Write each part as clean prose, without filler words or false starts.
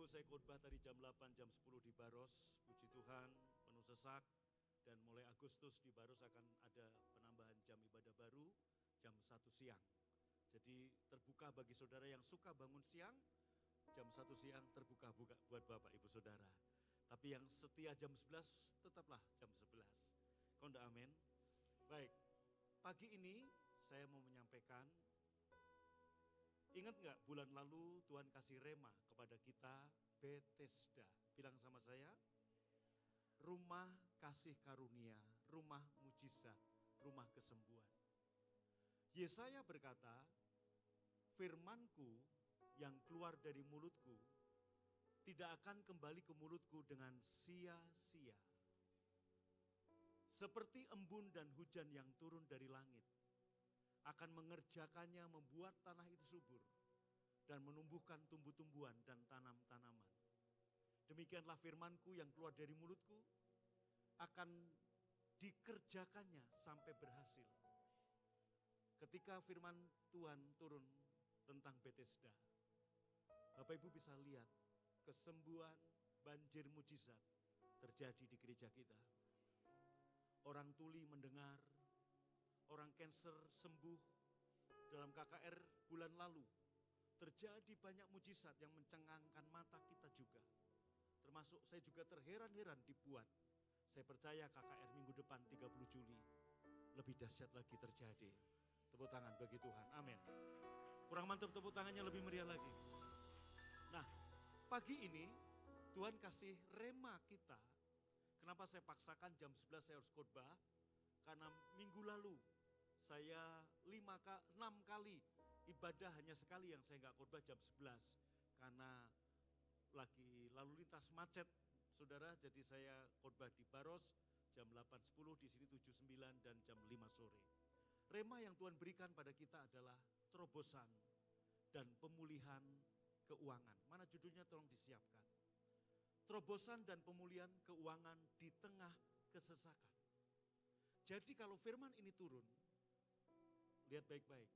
Ibu, saya khotbah tadi jam 8, jam 10 di Baros, puji Tuhan, penuh sesak. Dan mulai Agustus di Baros akan ada penambahan jam ibadah baru, jam 1 siang. Jadi terbuka bagi saudara yang suka bangun siang, jam 1 siang terbuka buat Bapak Ibu Saudara. Tapi yang setia jam 11 tetaplah jam 11. Konda amin. Baik, pagi ini saya mau menyampaikan, ingat gak bulan lalu Tuhan kasih rema kepada kita Bethesda. Bilang sama saya, rumah kasih karunia, rumah mujizat, rumah kesembuhan. Yesaya berkata, firmanku yang keluar dari mulutku tidak akan kembali ke mulutku dengan sia-sia. Seperti embun dan hujan yang turun dari langit, akan mengerjakannya membuat tanah itu subur dan menumbuhkan tumbuh-tumbuhan dan tanam-tanaman. Demikianlah firmanku yang keluar dari mulutku akan dikerjakannya sampai berhasil. Ketika firman Tuhan turun tentang Bethesda, Bapak Ibu bisa lihat kesembuhan, banjir mujizat terjadi di gereja kita. Orang tuli mendengar, orang kanker sembuh. Dalam KKR bulan lalu terjadi banyak mujizat yang mencengangkan mata kita juga. Termasuk saya juga terheran-heran dibuat. Saya percaya KKR minggu depan 30 Juli lebih dahsyat lagi terjadi. Tepuk tangan bagi Tuhan, amin. Kurang mantap tepuk tangannya, lebih meriah lagi. Nah, pagi ini Tuhan kasih rema kita. Kenapa saya paksakan jam 11 saya harus khotbah? Karena minggu lalu saya 6 kali ibadah, hanya sekali yang saya gak khotbah jam 11. Karena lagi lalu lintas macet, saudara. Jadi saya khotbah di Baros jam 8.10, di sini 7.9 dan jam 5 sore. Rema yang Tuhan berikan pada kita adalah terobosan dan pemulihan keuangan. Mana judulnya, tolong disiapkan. Terobosan dan pemulihan keuangan di tengah kesesakan. Jadi kalau firman ini turun, lihat baik-baik.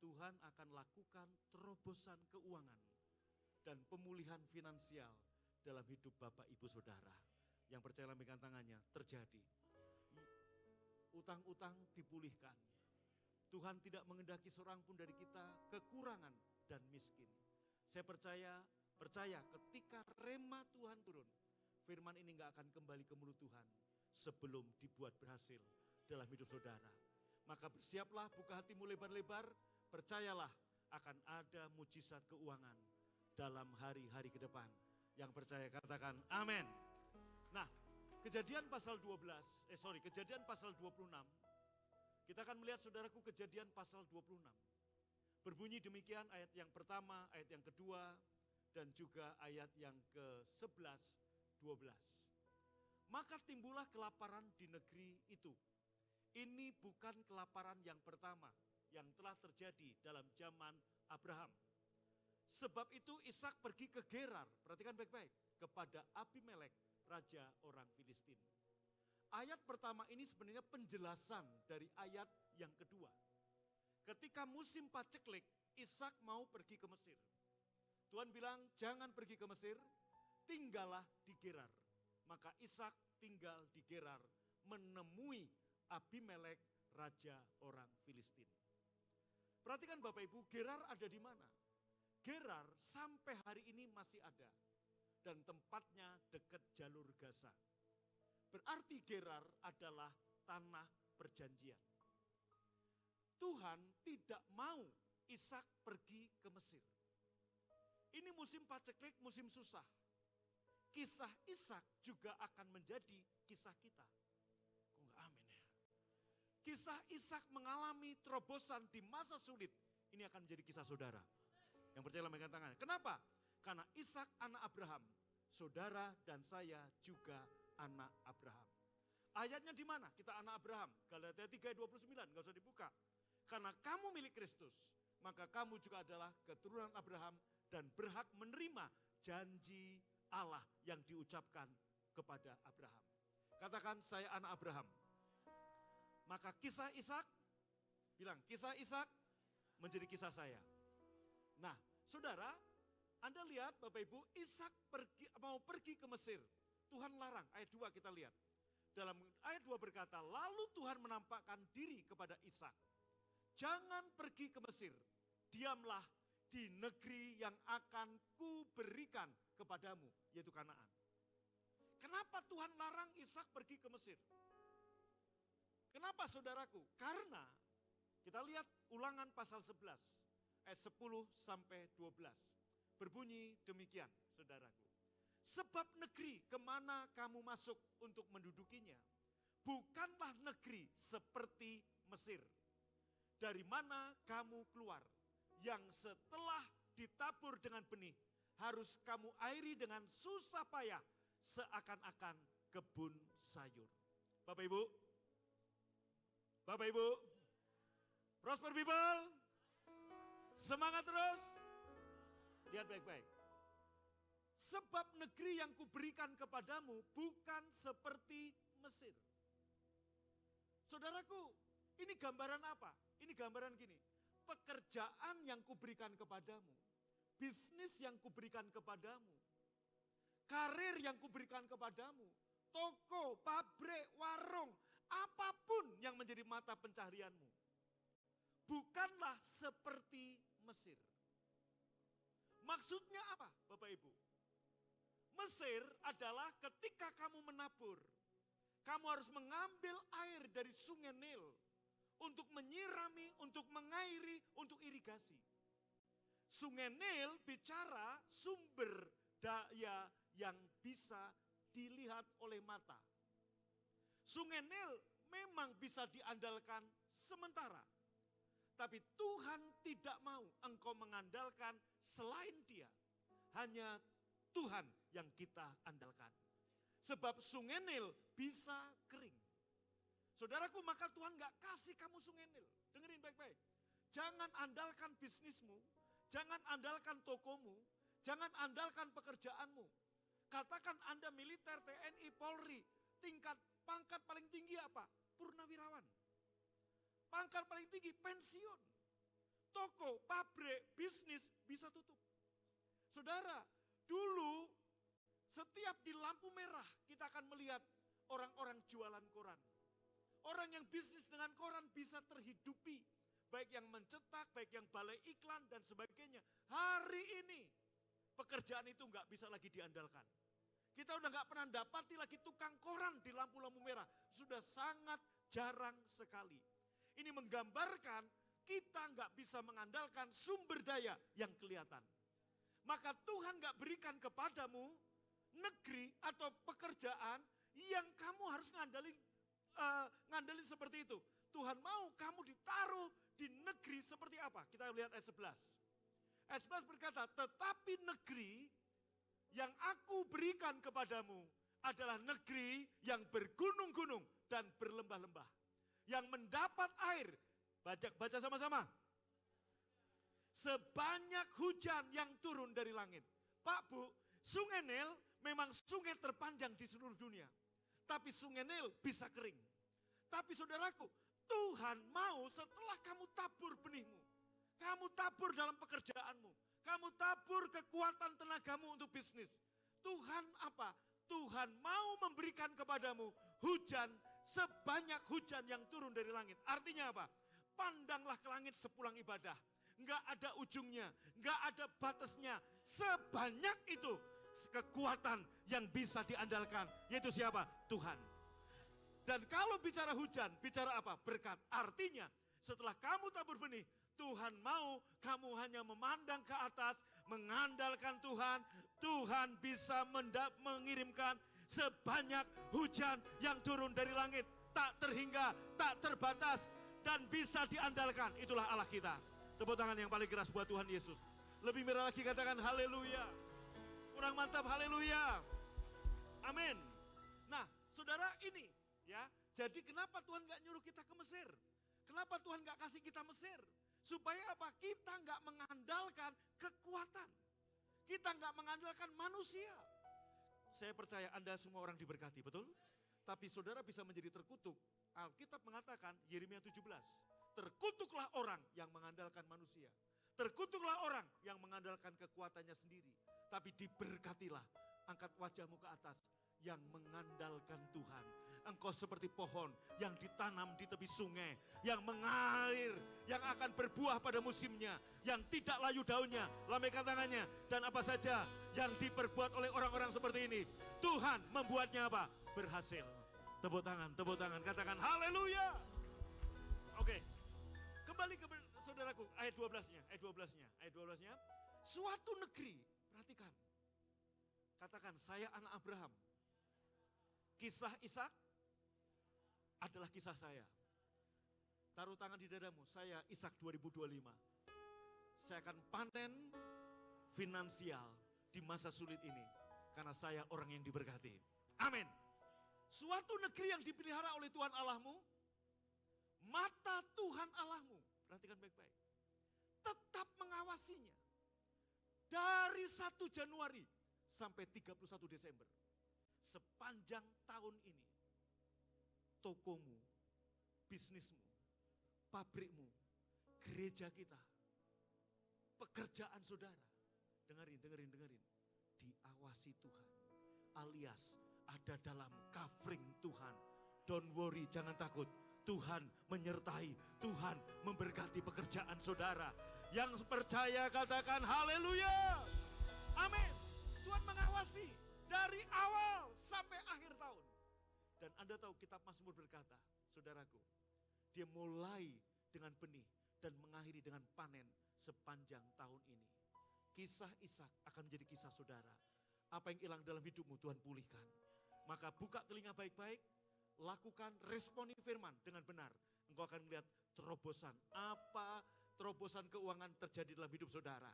Tuhan akan lakukan terobosan keuangan dan pemulihan finansial dalam hidup Bapak Ibu Saudara. Yang percaya lambaikan tangannya, terjadi. Utang-utang dipulihkan. Tuhan tidak mengendaki seorang pun dari kita kekurangan dan miskin. Saya percaya ketika rema Tuhan turun, firman ini gak akan kembali ke mulut Tuhan sebelum dibuat berhasil dalam hidup saudara. Maka bersiaplah, buka hatimu lebar-lebar, percayalah akan ada mujizat keuangan dalam hari-hari ke depan. Yang percaya katakan amin. Nah, Kejadian pasal 26, kita akan melihat saudaraku Kejadian pasal 26. Berbunyi demikian ayat yang pertama, ayat yang kedua, dan juga ayat yang ke-11, 12. Maka timbullah kelaparan di negeri itu. Ini bukan kelaparan yang pertama yang telah terjadi dalam zaman Abraham. Sebab itu Ishak pergi ke Gerar, perhatikan baik-baik, kepada Abimelek, raja orang Filistin. Ayat pertama ini sebenarnya penjelasan dari ayat yang kedua. Ketika musim paceklik, Ishak mau pergi ke Mesir. Tuhan bilang jangan pergi ke Mesir, tinggallah di Gerar. Maka Ishak tinggal di Gerar menemui Abimelek, raja orang Filistin. Perhatikan Bapak Ibu, Gerar ada di mana? Gerar sampai hari ini masih ada. Dan tempatnya dekat jalur Gaza. Berarti Gerar adalah tanah perjanjian. Tuhan tidak mau Ishak pergi ke Mesir. Ini musim paceklik, musim susah. Kisah Ishak juga akan menjadi kisah kita. Kok enggak amin ya? Kisah Ishak mengalami terobosan di masa sulit. Ini akan menjadi kisah saudara. Yang percaya lambaikan tangannya. Kenapa? Karena Ishak anak Abraham. Saudara dan saya juga anak Abraham. Ayatnya di mana? Kita anak Abraham. Galatia 3:29, enggak usah dibuka. Karena kamu milik Kristus, maka kamu juga adalah keturunan Abraham dan berhak menerima janji Allah yang diucapkan kepada Abraham. Katakan saya anak Abraham. Maka kisah Ishak, bilang kisah Ishak menjadi kisah saya. Nah, saudara, Anda lihat Bapak Ibu, Ishak mau pergi ke Mesir. Tuhan larang, ayat 2 kita lihat. Dalam ayat 2 berkata, lalu Tuhan menampakkan diri kepada Ishak. Jangan pergi ke Mesir, diamlah di negeri yang akan kuberikan kepadamu, yaitu Kanaan. Kenapa Tuhan larang Ishak pergi ke Mesir? Kenapa saudaraku? Karena kita lihat Ulangan pasal 11, ayat 10 sampai 12. Berbunyi demikian, saudaraku. Sebab negeri kemana kamu masuk untuk mendudukinya, bukanlah negeri seperti Mesir, dari mana kamu keluar, yang setelah ditabur dengan benih, harus kamu airi dengan susah payah, seakan-akan kebun sayur. Bapak Ibu, Bapak Ibu, Prosper People, semangat terus. Lihat baik-baik. Sebab negeri yang kuberikan kepadamu bukan seperti Mesir. Saudaraku, ini gambaran apa? Ini gambaran gini. Pekerjaan yang kuberikan kepadamu, bisnis yang kuberikan kepadamu, karir yang kuberikan kepadamu, toko, pabrik, warung, apapun yang menjadi mata pencaharianmu, bukanlah seperti Mesir. Maksudnya apa, Bapak Ibu? Mesir adalah ketika kamu menabur, kamu harus mengambil air dari sungai Nil untuk menyirami, untuk mengairi, untuk irigasi. Sungai Nil bicara sumber daya yang bisa dilihat oleh mata. Sungai Nil memang bisa diandalkan sementara. Tapi Tuhan tidak mau engkau mengandalkan selain Dia. Hanya Tuhan yang kita andalkan. Sebab sungai Nil bisa kering. Saudaraku, maka Tuhan gak kasih kamu sungai Nil. Dengerin baik-baik. Jangan andalkan bisnismu. Jangan andalkan tokomu. Jangan andalkan pekerjaanmu. Katakan Anda militer, TNI, Polri. Tingkat pangkat paling tinggi apa? Purnawirawan. Pangkat paling tinggi pensiun. Toko, pabrik, bisnis bisa tutup. Saudara, dulu setiap di lampu merah kita akan melihat orang-orang jualan koran. Orang yang bisnis dengan koran bisa terhidupi. Baik yang mencetak, baik yang balai iklan dan sebagainya. Hari ini pekerjaan itu nggak bisa lagi diandalkan. Kita udah nggak pernah dapati lagi tukang koran di lampu-lampu merah. Sudah sangat jarang sekali. Ini menggambarkan kita nggak bisa mengandalkan sumber daya yang kelihatan. Maka Tuhan nggak berikan kepadamu negeri atau pekerjaan yang kamu harus ngandelin seperti itu. Tuhan mau kamu ditaruh di negeri seperti apa? Kita lihat ayat 11. Ayat 11 berkata, tetapi negeri yang aku berikan kepadamu adalah negeri yang bergunung-gunung dan berlembah-lembah. Yang mendapat air, baca sama-sama. Sebanyak hujan yang turun dari langit. Pak, Bu, sungai Nil memang sungai terpanjang di seluruh dunia. Tapi sungai Nil bisa kering. Tapi saudaraku, Tuhan mau setelah kamu tabur benihmu. Kamu tabur dalam pekerjaanmu. Kamu tabur kekuatan tenagamu untuk bisnis. Tuhan apa? Tuhan mau memberikan kepadamu hujan sebanyak hujan yang turun dari langit. Artinya apa? Pandanglah ke langit sepulang ibadah. Enggak ada ujungnya, enggak ada batasnya. Sebanyak itu kekuatan yang bisa diandalkan. Yaitu siapa? Tuhan. Dan kalau bicara hujan, bicara apa? Berkat. Artinya setelah kamu tabur benih, Tuhan mau kamu hanya memandang ke atas, mengandalkan Tuhan. Tuhan bisa mengirimkan sebanyak hujan yang turun dari langit. Tak terhingga, tak terbatas, dan bisa diandalkan. Itulah Allah kita. Tepuk tangan yang paling keras buat Tuhan Yesus. Lebih merah lagi katakan haleluya. Kurang mantap haleluya. Amin. Nah saudara ini ya. Jadi kenapa Tuhan gak nyuruh kita ke Mesir? Kenapa Tuhan gak kasih kita Mesir? Supaya apa? Kita gak mengandalkan kekuatan. Kita gak mengandalkan manusia. Saya percaya Anda semua orang diberkati, betul? Tapi saudara bisa menjadi terkutuk. Alkitab mengatakan, Yeremia 17, terkutuklah orang yang mengandalkan manusia. Terkutuklah orang yang mengandalkan kekuatannya sendiri, tapi diberkatilah, angkat wajahmu ke atas, yang mengandalkan Tuhan. Engkau seperti pohon yang ditanam di tepi sungai, yang mengalir, yang akan berbuah pada musimnya, yang tidak layu daunnya, lambaikan tangannya, dan apa saja yang diperbuat oleh orang-orang seperti ini, Tuhan membuatnya apa? Berhasil. Tepuk tangan, katakan haleluya. Oke, kembali ke saudaraku, ayat 12-nya. Suatu negeri, perhatikan, katakan saya anak Abraham. Kisah Ishak adalah kisah saya. Taruh tangan di dadamu, saya Ishak 2025. Saya akan panen finansial di masa sulit ini. Karena saya orang yang diberkati. Amin. Suatu negeri yang dipelihara oleh Tuhan Allahmu, mata Tuhan Allahmu, perhatikan baik-baik, tetap mengawasinya. Dari 1 Januari sampai 31 Desember. Sepanjang tahun ini, tokomu, bisnismu, pabrikmu, gereja kita, pekerjaan saudara, dengerin, diawasi Tuhan. Alias ada dalam covering Tuhan. Don't worry, jangan takut. Tuhan menyertai, Tuhan memberkati pekerjaan saudara. Yang percaya katakan haleluya. Amin. Tuhan mengawasi dari awal sampai akhir tahun. Dan Anda tahu kitab Mazmur berkata, saudaraku, dia mulai dengan benih dan mengakhiri dengan panen sepanjang tahun ini. Kisah Ishak akan menjadi kisah saudara. Apa yang hilang dalam hidupmu Tuhan pulihkan. Maka buka telinga baik-baik, lakukan responi firman dengan benar. Engkau akan melihat terobosan. Apa terobosan keuangan terjadi dalam hidup saudara.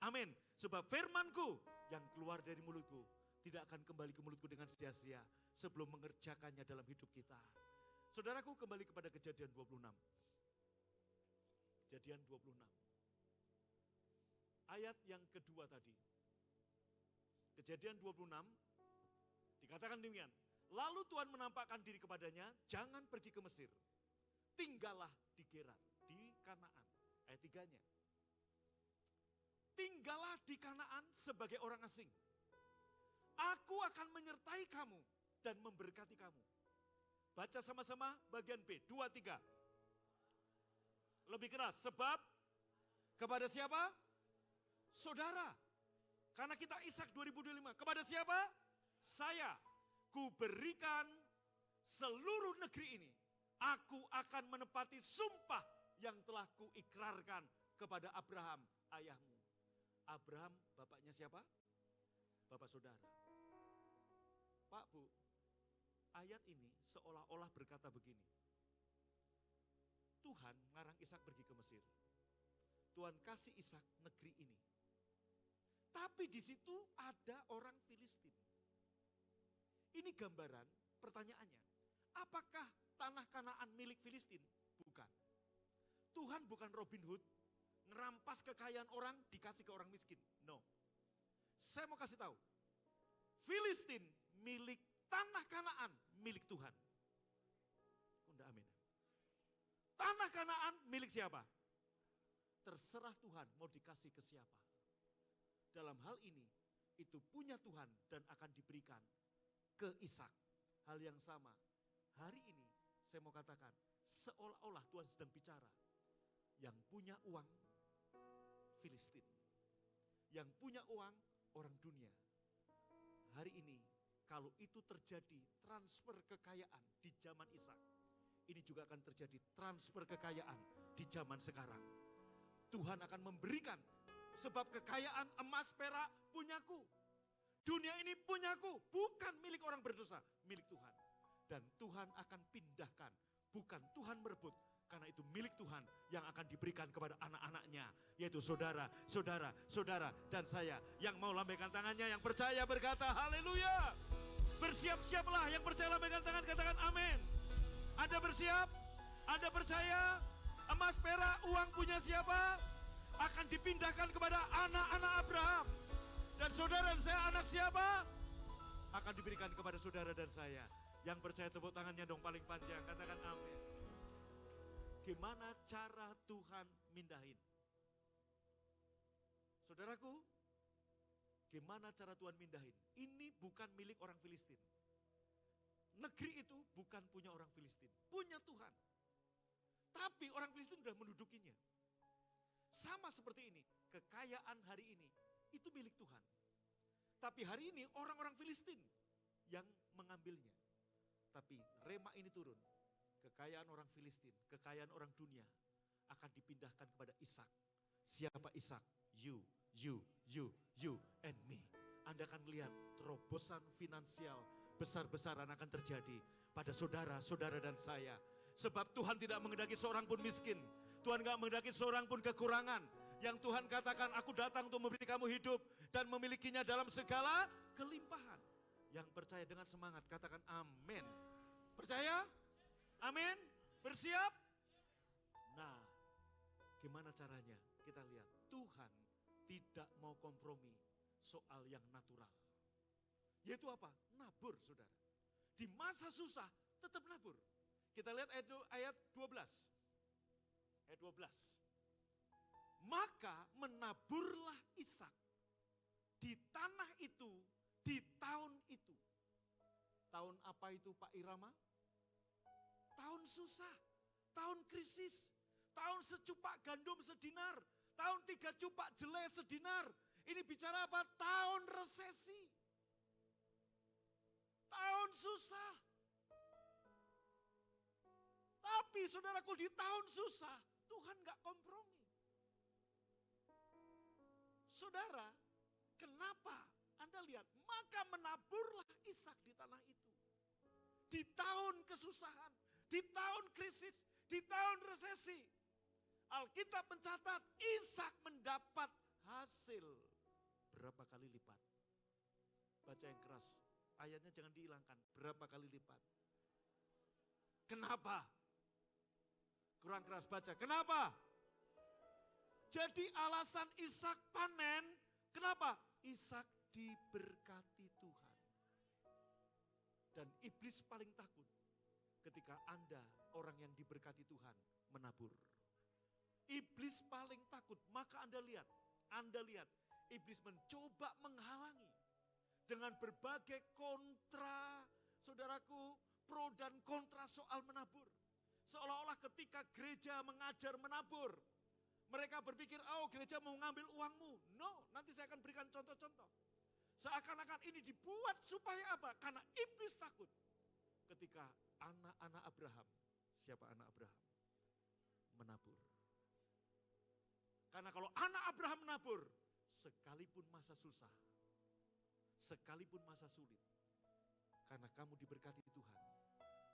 Amin. Sebab firmanku yang keluar dari mulutku tidak akan kembali ke mulutku dengan sia-sia sebelum mengerjakannya dalam hidup kita. Saudaraku, kembali kepada Kejadian 26. Kejadian 26. Ayat yang kedua tadi. Kejadian 26 dikatakan demikian. Lalu Tuhan menampakkan diri kepadanya, jangan pergi ke Mesir. Tinggallah di Gerar, di Kanaan. Ayat 3-nya. Tinggallah di Kanaan sebagai orang asing. Aku akan menyertai kamu dan memberkati kamu. Baca sama-sama bagian B, 2, 3. Lebih keras, sebab kepada siapa? Saudara. Karena kita Ishak 2025. Kepada siapa? Saya. Ku berikan seluruh negeri ini. Aku akan menepati sumpah yang telah kuikrarkan kepada Abraham, ayahmu. Abraham bapaknya siapa? Bapak saudara. Pak, Bu, ayat ini seolah-olah berkata begini. Tuhan ngarang Ishak pergi ke Mesir. Tuhan kasih Ishak negeri ini. Tapi di situ ada orang Filistin. Ini gambaran pertanyaannya. Apakah tanah Kanaan milik Filistin? Bukan. Tuhan bukan Robin Hood, ngerampas kekayaan orang dikasih ke orang miskin. No. Saya mau kasih tahu. Filistin milik tanah Kanaan milik Tuhan. Kunda amin. Tanah Kanaan milik siapa? Terserah Tuhan mau dikasih ke siapa. Dalam hal ini, itu punya Tuhan dan akan diberikan ke Ishak. Hal yang sama. Hari ini saya mau katakan, seolah-olah Tuhan sedang bicara. Yang punya uang, Filistin. Yang punya uang, orang dunia. Hari ini, kalau itu terjadi transfer kekayaan di zaman Ishak, ini juga akan terjadi transfer kekayaan di zaman sekarang. Tuhan akan memberikan, sebab kekayaan emas perak punyaku. Dunia ini punyaku, bukan milik orang berdosa, milik Tuhan. Dan Tuhan akan pindahkan, bukan Tuhan merebut, karena itu milik Tuhan yang akan diberikan kepada anak-anaknya, yaitu saudara, dan saya. Yang mau lambaikan tangannya, yang percaya berkata haleluya. Bersiap-siaplah, yang percaya lambaikan tangan, katakan amin. Anda bersiap, Anda percaya, emas perak uang punya siapa? Akan dipindahkan kepada anak-anak Abraham. Dan saudara dan saya anak siapa? Akan diberikan kepada saudara dan saya. Yang percaya tepuk tangannya dong paling panjang, katakan amin. Gimana cara Tuhan mindahin? Saudaraku, gimana cara Tuhan mindahin? Ini bukan milik orang Filistin. Negeri itu bukan punya orang Filistin, punya Tuhan. Tapi orang Filistin sudah mendudukinya. Sama seperti ini, kekayaan hari ini itu milik Tuhan. Tapi hari ini orang-orang Filistin yang mengambilnya. Tapi rema ini turun, kekayaan orang Filistin, kekayaan orang dunia akan dipindahkan kepada Ishak. Siapa Ishak? You, and me. Anda akan melihat terobosan finansial besar-besaran akan terjadi pada saudara-saudara dan saya. Sebab Tuhan tidak menghendaki seorang pun miskin. Tuhan tidak menghendaki seorang pun kekurangan. Yang Tuhan katakan, aku datang untuk memberi kamu hidup dan memilikinya dalam segala kelimpahan. Yang percaya dengan semangat, katakan amin. Percaya? Amin? Bersiap? Nah, gimana caranya? Kita lihat, Tuhan tidak mau kompromi soal yang natural. Yaitu apa? Nabur, saudara. Di masa susah, tetap nabur. Kita lihat ayat 12. Ayat 12. Maka menaburlah Ishak di tanah itu, di tahun itu. Tahun apa itu Pak Irama? Tahun susah, tahun krisis, tahun secupak gandum sedinar, tahun 3 cupak jelai sedinar. Ini bicara apa? Tahun resesi. Tahun susah. Tapi saudaraku, di tahun susah, Tuhan gak kompromi. Saudara, kenapa? Anda lihat, maka menaburlah Ishak di tanah itu. Di tahun kesusahan, di tahun krisis, di tahun resesi. Alkitab mencatat Ishak mendapat hasil berapa kali lipat. Baca yang keras, ayatnya jangan dihilangkan. Berapa kali lipat? Kenapa? Kurang keras baca, kenapa? Jadi alasan Ishak panen, kenapa? Ishak diberkati Tuhan. Dan iblis paling takut ketika Anda orang yang diberkati Tuhan menabur. Iblis paling takut, maka Anda lihat, iblis mencoba menghalangi dengan berbagai kontra, saudaraku, pro dan kontra soal menabur. Seolah-olah ketika gereja mengajar menabur, mereka berpikir, oh gereja mau ngambil uangmu. No, nanti saya akan berikan contoh-contoh. Seakan-akan ini dibuat supaya apa? Karena iblis takut. Ketika anak-anak Abraham, siapa anak Abraham? Menabur. Karena kalau anak Abraham menabur, sekalipun masa susah, sekalipun masa sulit, karena kamu diberkati Tuhan,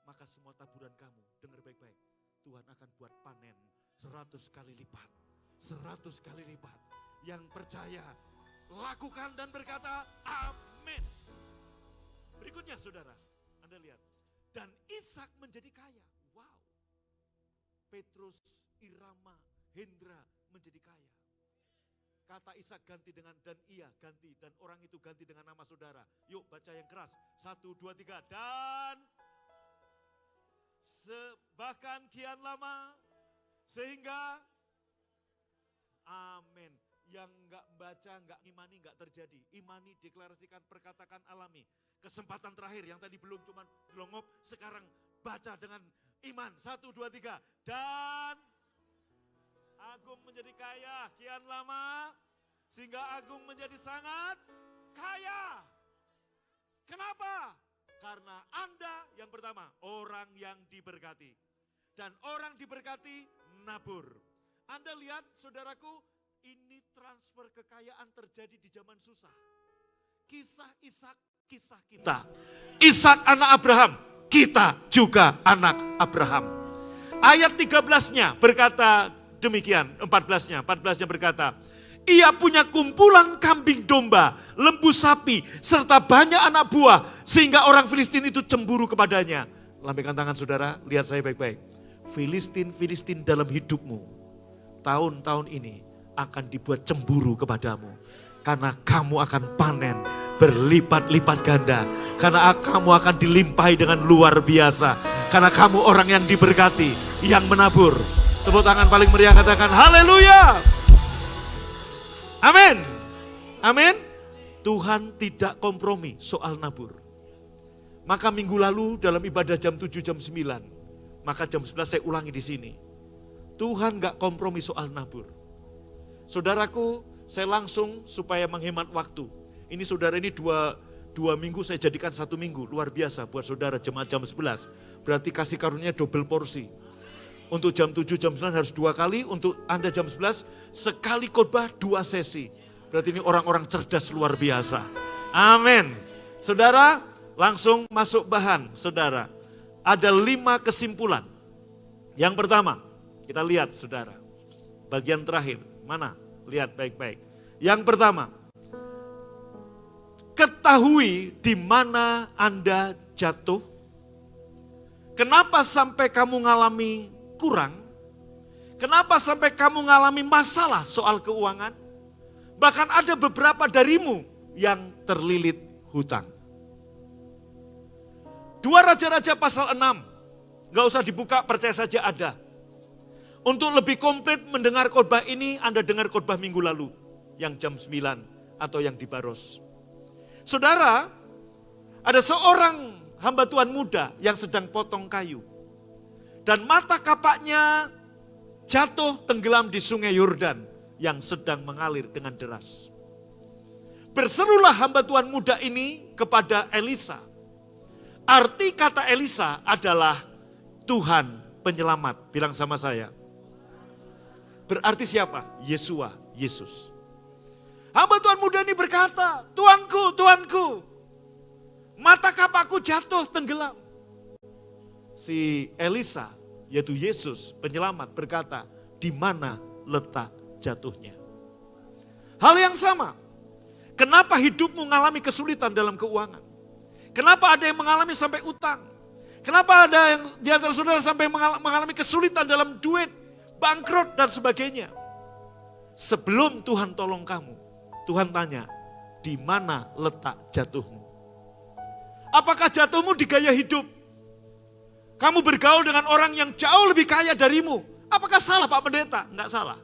maka semua taburan kamu, dengar baik-baik, Tuhan akan buat panen 100 kali lipat. 100 kali lipat. Yang percaya, lakukan dan berkata, amin. Berikutnya saudara, Anda lihat. Dan Ishak menjadi kaya. Wow. Petrus, Irama, Hendra menjadi kaya. Kata Ishak ganti dengan dan ia ganti. Dan orang itu ganti dengan nama saudara. Yuk baca yang keras. 1, 2, 3. Dan bahkan kian lama sehingga amin. Yang enggak baca, enggak imani, enggak terjadi. Imani, deklarasikan, perkatakan, alami. Kesempatan terakhir yang tadi belum cuman longop, sekarang baca dengan iman. 1, 2, 3. Dan Agung menjadi kaya kian lama sehingga Agung menjadi sangat kaya. Kenapa? Karena Anda yang pertama, orang yang diberkati. Dan orang diberkati nabur. Anda lihat saudaraku, ini transfer kekayaan terjadi di zaman susah. Kisah Ishak, kisah kita. Ishak anak Abraham, kita juga anak Abraham. Ayat 13-nya berkata demikian, 14-nya berkata, ia punya kumpulan kambing domba, lembu sapi, serta banyak anak buah, sehingga orang Filistin itu cemburu kepadanya. Lambaikan tangan saudara, lihat saya baik-baik. Filistin dalam hidupmu, tahun-tahun ini akan dibuat cemburu kepadamu. Karena kamu akan panen berlipat-lipat ganda. Karena kamu akan dilimpahi dengan luar biasa. Karena kamu orang yang diberkati, yang menabur. Tepuk tangan paling meriah, katakan haleluya. Amin. Amin. Tuhan tidak kompromi soal nabur. Maka minggu lalu dalam ibadah jam 7, jam 9. Maka jam 11 saya ulangi di sini. Tuhan gak kompromi soal nabur. Saudaraku, saya langsung supaya menghemat waktu. Ini saudara ini dua minggu saya jadikan 1 minggu. Luar biasa buat saudara jemaat jam 11. Berarti kasih karunia double porsi. Untuk jam 7, jam 9 harus 2 kali. Untuk Anda jam 11, sekali khotbah 2 sesi. Berarti ini orang-orang cerdas luar biasa. Amin. Saudara, langsung masuk bahan, saudara. Ada 5 kesimpulan. Yang pertama, kita lihat saudara. Bagian terakhir, mana? Lihat baik-baik. Yang pertama, ketahui di mana Anda jatuh. Kenapa sampai kamu ngalami kurang? Kenapa sampai kamu ngalami masalah soal keuangan? Bahkan ada beberapa darimu yang terlilit hutang. 2 Raja-Raja pasal 6. Gak usah dibuka, percaya saja ada. Untuk lebih komplit mendengar khotbah ini, Anda dengar khotbah minggu lalu. Yang jam 9 atau yang di Baros. Saudara, ada seorang hamba Tuhan muda yang sedang potong kayu. Dan mata kapaknya jatuh tenggelam di sungai Yordan yang sedang mengalir dengan deras. Berserulah hamba Tuhan muda ini kepada Elisa. Arti kata Elisa adalah Tuhan penyelamat. Bilang sama saya. Berarti siapa? Yesua, Yesus. Hamba Tuhan muda ini berkata, Tuanku, Tuanku, mata kapakku jatuh tenggelam. Si Elisa, yaitu Yesus penyelamat berkata, di mana letak jatuhnya? Hal yang sama, kenapa hidupmu mengalami kesulitan dalam keuangan? Kenapa ada yang mengalami sampai utang? Kenapa ada yang di antara saudara sampai mengalami kesulitan dalam duit, bangkrut dan sebagainya? Sebelum Tuhan tolong kamu, Tuhan tanya, di mana letak jatuhmu? Apakah jatuhmu di gaya hidup? Kamu bergaul dengan orang yang jauh lebih kaya darimu. Apakah salah Pak Pendeta? Enggak salah.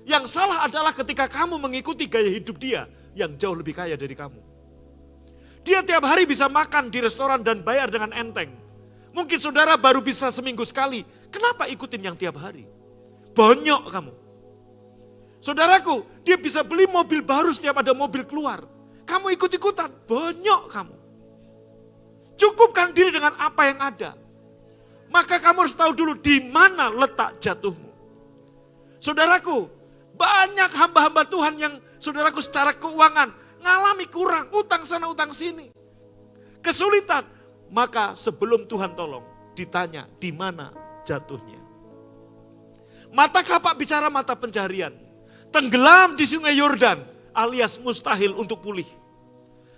Yang salah adalah ketika kamu mengikuti gaya hidup dia yang jauh lebih kaya dari kamu. Dia tiap hari bisa makan di restoran dan bayar dengan enteng. Mungkin saudara baru bisa seminggu sekali. Kenapa ikutin yang tiap hari? Bonyok kamu. Saudaraku, dia bisa beli mobil baru setiap ada mobil keluar. Kamu ikut-ikutan, bonyok kamu. Cukupkan diri dengan apa yang ada. Maka kamu harus tahu dulu di mana letak jatuhmu. Saudaraku, banyak hamba-hamba Tuhan yang saudaraku secara keuangan ngalami kurang, utang sana utang sini. Kesulitan, maka sebelum Tuhan tolong ditanya di mana jatuhnya. Mata kapak bicara mata pencarian. Tenggelam di sungai Yordan alias mustahil untuk pulih.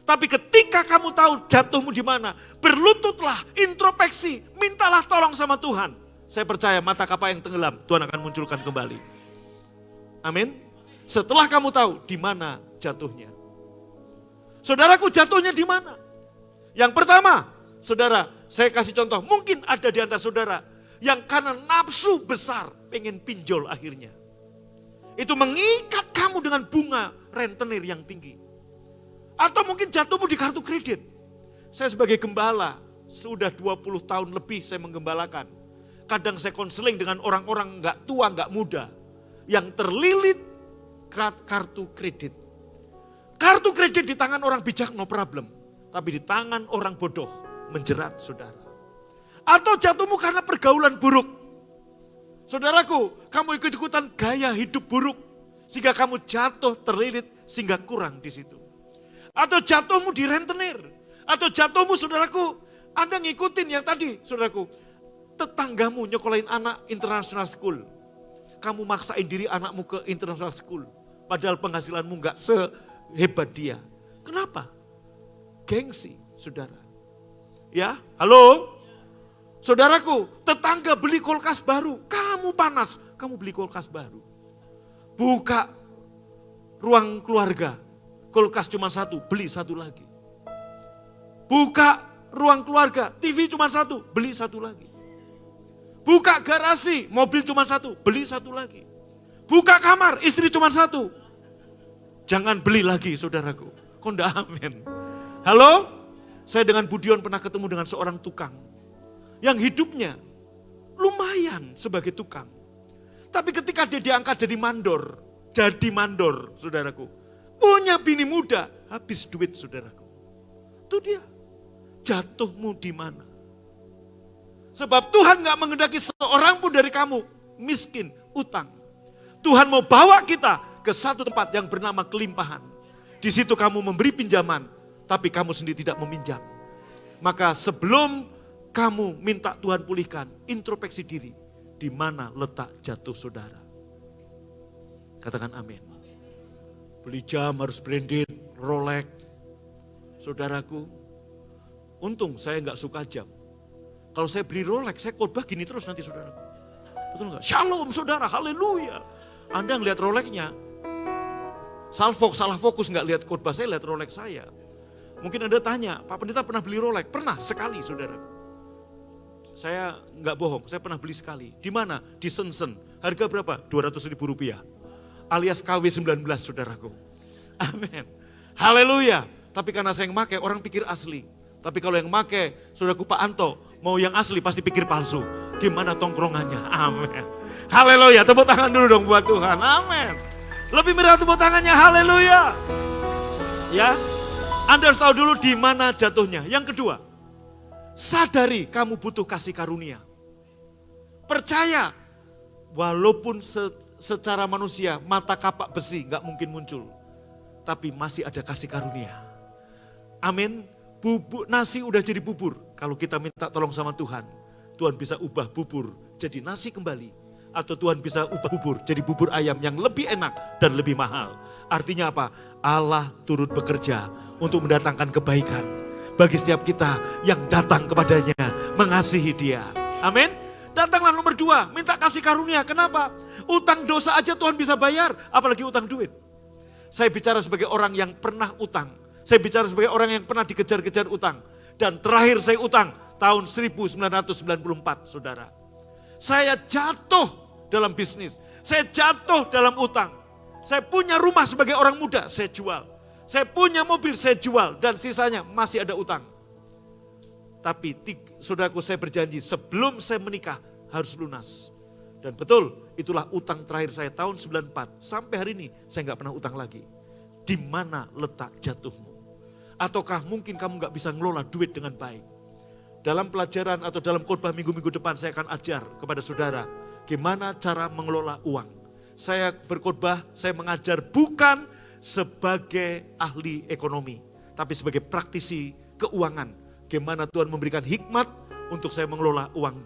Tapi ketika kamu tahu jatuhmu di mana, berlututlah, introspeksi, mintalah tolong sama Tuhan. Saya percaya mata kapak yang tenggelam, Tuhan akan munculkan kembali. Amin. Setelah kamu tahu di mana jatuhnya. Saudaraku, jatuhnya di mana? Yang pertama, saudara, saya kasih contoh, mungkin ada di antara saudara yang karena nafsu besar pengen pinjol akhirnya. Itu mengikat kamu dengan bunga rentenir yang tinggi. Atau mungkin jatuhmu di kartu kredit. Saya sebagai gembala, sudah 20 tahun lebih saya menggembalakan. Kadang saya konseling dengan orang-orang gak tua, gak muda. Yang terlilit kartu kredit. Kartu kredit di tangan orang bijak no problem. Tapi di tangan orang bodoh menjerat saudara. Atau jatuhmu karena pergaulan buruk. Saudaraku, kamu ikut-ikutan gaya hidup buruk. Sehingga kamu jatuh terlilit sehingga kurang di situ. Atau jatuhmu di rentenir. Atau jatuhmu saudaraku, Anda ngikutin yang tadi saudaraku. Tetanggamu nyekolahin anak international school. Kamu maksain diri anakmu ke international school. Padahal penghasilanmu gak sehebat dia. Kenapa? Gengsi saudara. Ya, halo? Saudaraku, tetangga beli kulkas baru. Kamu panas, kamu beli kulkas baru. Buka ruang keluarga. Kulkas cuma 1, beli 1 lagi. Buka ruang keluarga, TV cuma 1, beli 1 lagi. Buka garasi, mobil cuma 1, beli 1 lagi. Buka kamar, istri cuma 1. Jangan beli lagi saudaraku. Kok enggak amin? Halo? Saya dengan Budion pernah ketemu dengan seorang tukang. Yang hidupnya lumayan sebagai tukang. Tapi ketika dia diangkat jadi mandor, saudaraku. Punya bini muda, habis duit saudaraku. Itu dia. Jatuhmu di mana? Sebab Tuhan gak mengendaki seorang pun dari kamu miskin, utang. Tuhan mau bawa kita ke satu tempat yang bernama kelimpahan. Di situ kamu memberi pinjaman, tapi kamu sendiri tidak meminjam. Maka sebelum kamu minta Tuhan pulihkan, introspeksi diri. Di mana letak jatuh saudara? Katakan amin. Beli jam harus branded, Rolex. Saudaraku, untung saya gak suka jam. Kalau saya beli Rolex, saya khotbah gini terus nanti saudaraku. Betul gak? Shalom saudara, haleluya. Anda ngelihat Rolexnya, salah fokus gak lihat khotbah saya, lihat Rolex saya. Mungkin Anda tanya, Pak Pendeta pernah beli Rolex? Pernah, sekali saudaraku. Saya nggak bohong, saya pernah beli sekali. Di mana? Di Sensen. Harga berapa? 200.000 rupiah. Alias KW19 saudaraku. Amin. Haleluya. Tapi karena saya yang pakai, orang pikir asli. Tapi kalau yang pakai, saudaraku Pak Anto, mau yang asli pasti pikir palsu. Gimana tongkrongannya? Amin. Haleluya. Tepuk tangan dulu dong buat Tuhan. Amin. Lebih meriah tepuk tangannya. Haleluya. Ya. Anda harus tahu dulu di mana jatuhnya. Yang kedua, sadari kamu butuh kasih karunia. Percaya, walaupun secara manusia mata kapak besi gak mungkin muncul. Tapi masih ada kasih karunia. Amin. Nasi udah jadi bubur. Kalau kita minta tolong sama Tuhan, Tuhan bisa ubah bubur jadi nasi kembali. Atau Tuhan bisa ubah bubur jadi bubur ayam yang lebih enak dan lebih mahal. Artinya apa? Allah turut bekerja untuk mendatangkan kebaikan bagi setiap kita yang datang kepadanya, mengasihi dia. Amin. Datanglah nomor 2, minta kasih karunia. Kenapa? Utang dosa aja Tuhan bisa bayar, apalagi utang duit. Saya bicara sebagai orang yang pernah utang. Saya bicara sebagai orang yang pernah dikejar-kejar utang. Dan terakhir saya utang tahun 1994, saudara. Saya jatuh dalam bisnis. Saya jatuh dalam utang. Saya punya rumah sebagai orang muda, saya jual. Saya punya mobil, saya jual. Dan sisanya masih ada utang. Tapi saudaraku, saya berjanji sebelum saya menikah harus lunas. Dan betul, itulah utang terakhir saya tahun 94. Sampai hari ini saya gak pernah utang lagi. Di mana letak jatuhmu? Ataukah mungkin kamu gak bisa ngelola duit dengan baik? Dalam pelajaran atau dalam khotbah minggu-minggu depan saya akan ajar kepada saudara gimana cara mengelola uang. Saya berkhotbah, saya mengajar bukan sebagai ahli ekonomi, tapi sebagai praktisi keuangan. Gimana Tuhan memberikan hikmat untuk saya mengelola uang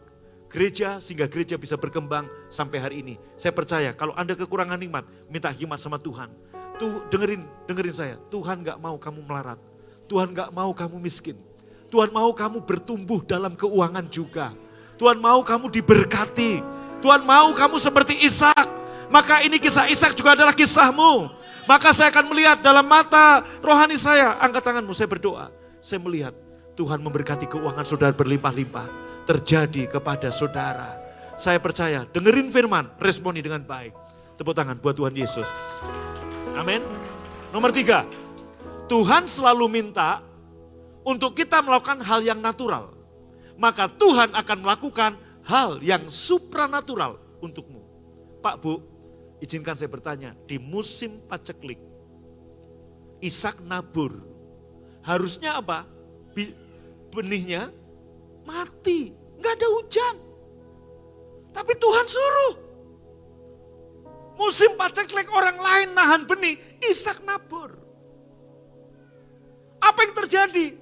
gereja sehingga gereja bisa berkembang sampai hari ini. Saya percaya kalau Anda kekurangan hikmat, minta hikmat sama Tuhan. Tuh dengerin saya, Tuhan gak mau kamu melarat. Tuhan gak mau kamu miskin. Tuhan mau kamu bertumbuh dalam keuangan juga. Tuhan mau kamu diberkati. Tuhan mau kamu seperti Ishak. Maka ini kisah Ishak juga adalah kisahmu. Maka saya akan melihat dalam mata rohani saya. Angkat tanganmu, saya berdoa. Saya melihat Tuhan memberkati keuangan saudara berlimpah-limpah. Terjadi kepada saudara. Saya percaya, dengerin firman, responi dengan baik. Tepuk tangan buat Tuhan Yesus. Amin. Nomor 3, Tuhan selalu minta untuk kita melakukan hal yang natural. Maka Tuhan akan melakukan hal yang supranatural untukmu. Pak, Bu, izinkan saya bertanya, di musim paceklik, Ishak nabur, harusnya apa? Benihnya mati, gak ada hujan. Tapi Tuhan suruh. Musim paceklik orang lain nahan benih, Ishak nabur. Apa yang terjadi?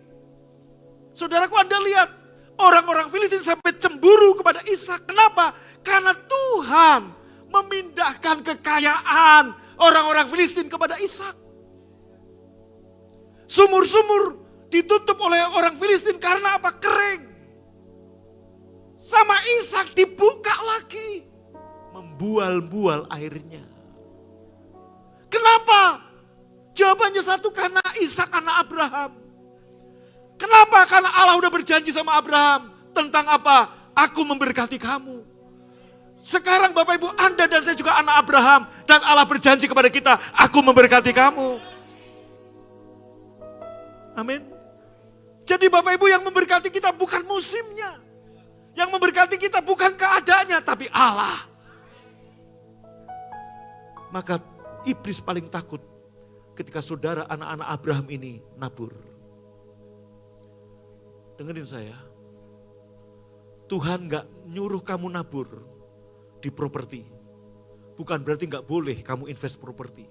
Saudaraku, Anda lihat, orang-orang Filistin sampai cemburu kepada Ishak. Kenapa? Karena Tuhan memindahkan kekayaan orang-orang Filistin kepada Ishak. Sumur-sumur ditutup oleh orang Filistin karena apa? Kering. Sama Ishak dibuka lagi. Membual-bual airnya. Kenapa? Jawabannya satu, karena Ishak anak Abraham. Kenapa? Karena Allah udah berjanji sama Abraham. Tentang apa? Aku memberkati kamu. Sekarang Bapak Ibu, Anda dan saya juga anak Abraham. Dan Allah berjanji kepada kita, aku memberkati kamu. Amin. Jadi Bapak Ibu, yang memberkati kita bukan musimnya. Yang memberkati kita bukan keadaannya, tapi Allah. Maka iblis paling takut ketika saudara anak-anak Abraham ini nabur. Dengerin saya. Tuhan gak nyuruh kamu nabur di properti. Bukan berarti gak boleh kamu invest properti.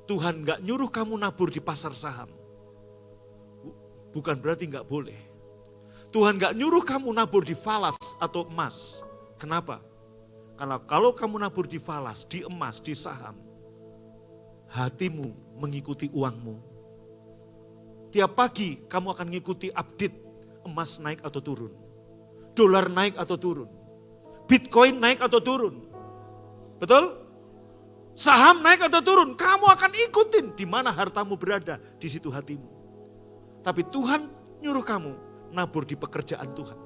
Tuhan gak nyuruh kamu nabur di pasar saham. Bukan berarti gak boleh. Tuhan gak nyuruh kamu nabur di falas atau emas. Kenapa? Karena kalau kamu nabur di falas, di emas, di saham, hatimu mengikuti uangmu. Tiap pagi kamu akan mengikuti update emas naik atau turun. Dolar naik atau turun. Bitcoin naik atau turun. Betul? Saham naik atau turun. Kamu akan ikutin di mana hartamu berada, di situ hatimu. Tapi Tuhan nyuruh kamu nabur di pekerjaan Tuhan.